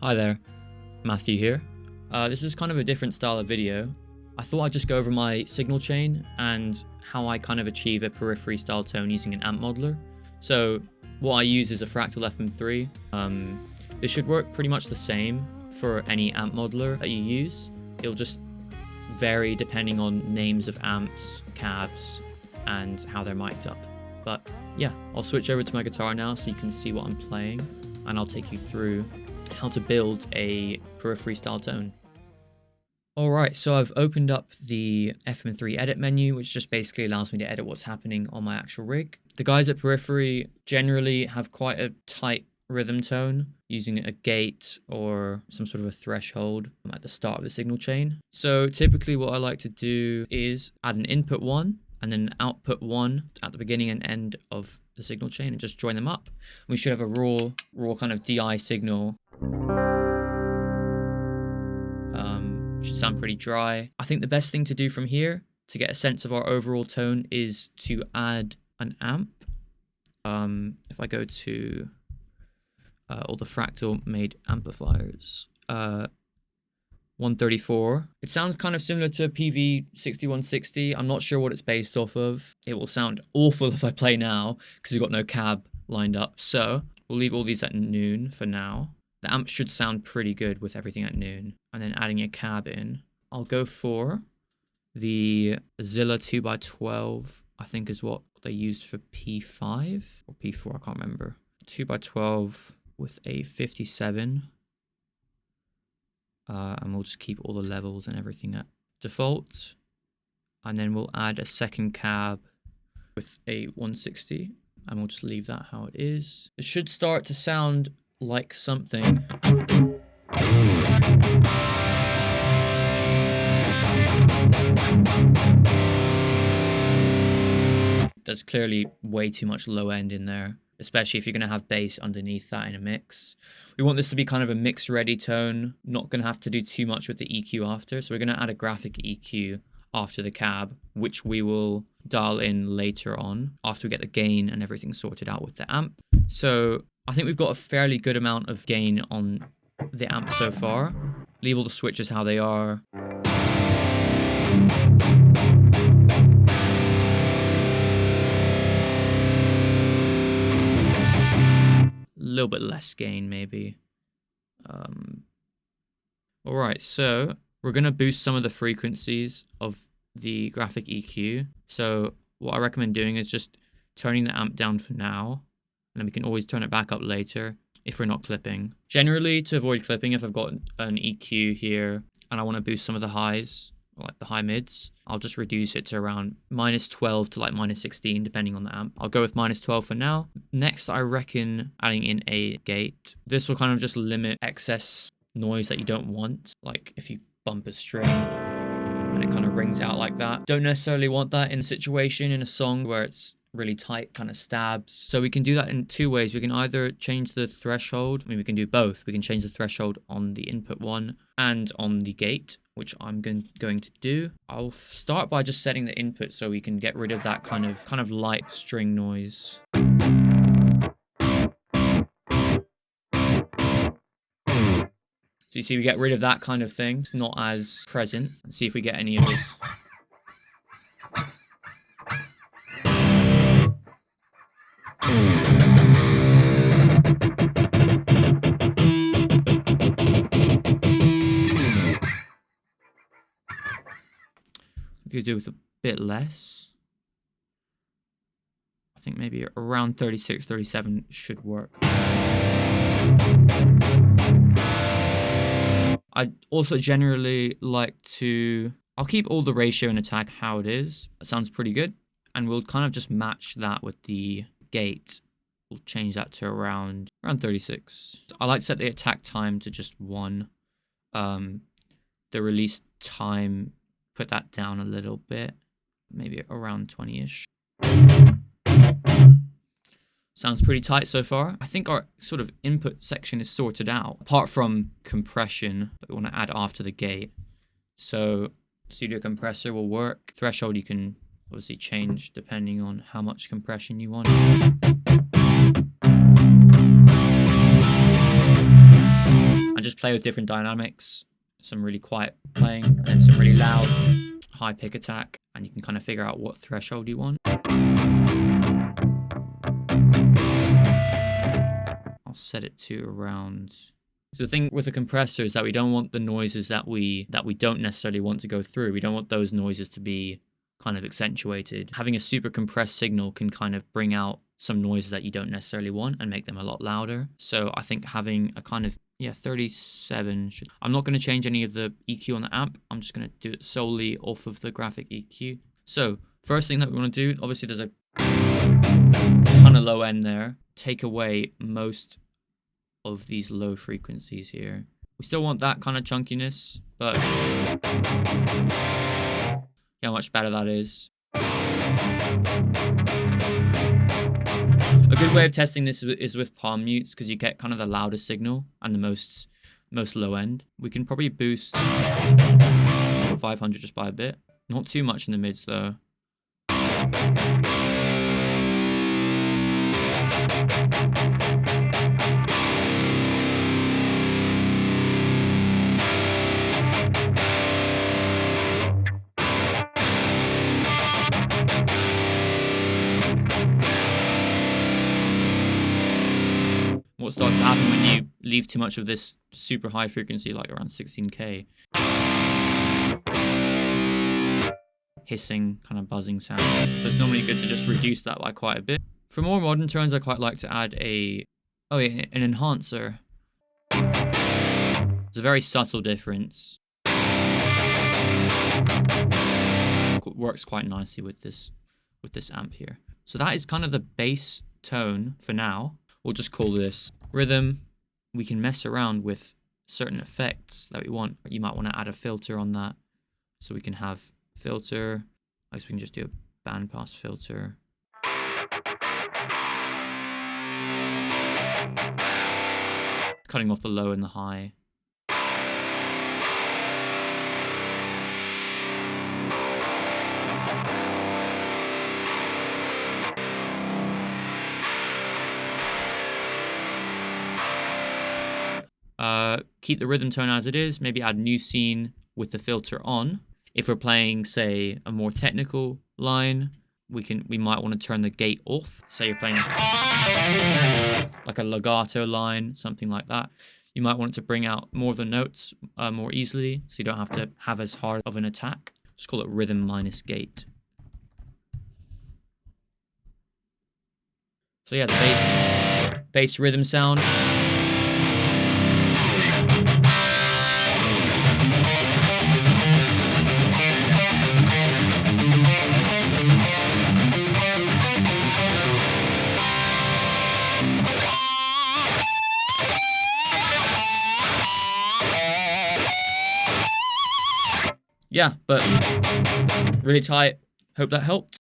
Hi there, Matthew here. This is kind of a different style of video. I thought I'd just go over my signal chain and how I kind of achieve a periphery style tone using an amp modeler. So what I use is a Fractal Fm3. This should work pretty much the same for any amp modeler that you use. It'll just vary depending on names of amps, cabs, and how they're mic'd up. But yeah, I'll switch over to my guitar now so you can see what I'm playing, and I'll take you through how to build a periphery style tone. Alright, so I've opened up the Fm3 edit menu, which just basically allows me to edit what's happening on my actual rig. The guys at Periphery generally have quite a tight rhythm tone using a gate or some sort of a threshold at the start of the signal chain. So typically what I like to do is add an input 1 and then an output 1 at the beginning and end of the signal chain and just join them up. We should have a raw kind of DI signal. Should sound pretty dry. I think the best thing to do from here to get a sense of our overall tone is to add an amp. If I go to all the Fractal made amplifiers, 134. It sounds kind of similar to PV6160. I'm not sure what it's based off of. It will sound awful if I play now because we've got no cab lined up. So we'll leave all these at noon for now. The amp should sound pretty good with everything at noon. And then adding a cab in. I'll go for the Zilla 2x12, I think is what they used for P5 or P4, I can't remember. 2x12 with a 57. And we'll just keep all the levels and everything at default. And then we'll add a second cab with a 160. And we'll just leave that how it is. It should start to sound like something. There's clearly way too much low end in there, especially if you're going to have bass underneath that in a mix. We want this to be kind of a mix ready tone, not going to have to do too much with the EQ after. So we're going to add a graphic EQ after the cab, which we will dial in later on after we get the gain and everything sorted out with the amp. So I think we've got a fairly good amount of gain on the amp so far. Leave all the switches how they are. A little bit less gain maybe. All right, so we're going to boost some of the frequencies of the graphic EQ. So what I recommend doing is just turning the amp down for now, and then we can always turn it back up later if we're not clipping. Generally, to avoid clipping, if I've got an EQ here and I want to boost some of the highs, like the high mids, I'll just reduce it to around -12 to like -16 depending on the amp. I'll go with -12 for now. Next, I reckon adding in a gate. This will kind of just limit excess noise that you don't want, like if you bump a string and it kind of rings out like that. Don't necessarily want that in a situation in a song where it's really tight, kind of stabs. So we can do that in two ways. We can either change the threshold. I mean, we can do both. We can change the threshold on the input 1 and on the gate, which I'm going to do. I'll start by just setting the input so we can get rid of that kind of light string noise. So you see, we get rid of that kind of thing. It's not as present. Let's see if we get any of this. We could do with a bit less. I think maybe around 36, 37 should work. I also generally like to, I'll keep all the ratio and attack how it is. That sounds pretty good. And we'll kind of just match that with the gate. We'll change that to around 36. I like to set the attack time to just 1. The release time, put that down a little bit, maybe around 20-ish. Sounds pretty tight so far. I think our sort of input section is sorted out, apart from compression that we want to add after the gate. So studio compressor will work. Threshold you can obviously change depending on how much compression you want. And just play with different dynamics, some really quiet playing, and then some really loud, high pick attack, and you can kind of figure out what threshold you want. I'll set it to around. So the thing with a compressor is that we don't want the noises that we don't necessarily want to go through. We don't want those noises to be kind of accentuated. Having a super compressed signal can kind of bring out some noises that you don't necessarily want and make them a lot louder. So I think having a kind of 37 should. I'm not going to change any of the EQ on the amp. I'm just going to do it solely off of the graphic EQ. So first thing that we want to do, obviously there's a ton of low end there. Take away most of these low frequencies here. We still want that kind of chunkiness, but how much better that is. A good way of testing this is with palm mutes, because you get kind of the loudest signal and the most low end. We can probably boost 500 just by a bit. Not too much in the mids though. What starts to happen when you leave too much of this super high frequency, like around 16K, hissing, kind of buzzing sound. So it's normally good to just reduce that by quite a bit. For more modern tones, I quite like to add an enhancer. It's a very subtle difference. It works quite nicely with this amp here. So that is kind of the bass tone for now. We'll just call this rhythm. We can mess around with certain effects that we want. You might want to add a filter on that. So we can have filter. I guess we can just do a bandpass filter. Cutting off the low and the high. Keep the rhythm tone as it is, maybe add new scene with the filter on. If we're playing, say, a more technical line, we might want to turn the gate off. Say you're playing like a legato line, something like that. You might want it to bring out more of the notes more easily, so you don't have to have as hard of an attack. Just call it rhythm minus gate. So yeah, the bass rhythm sound. Yeah, but really tight. Hope that helped.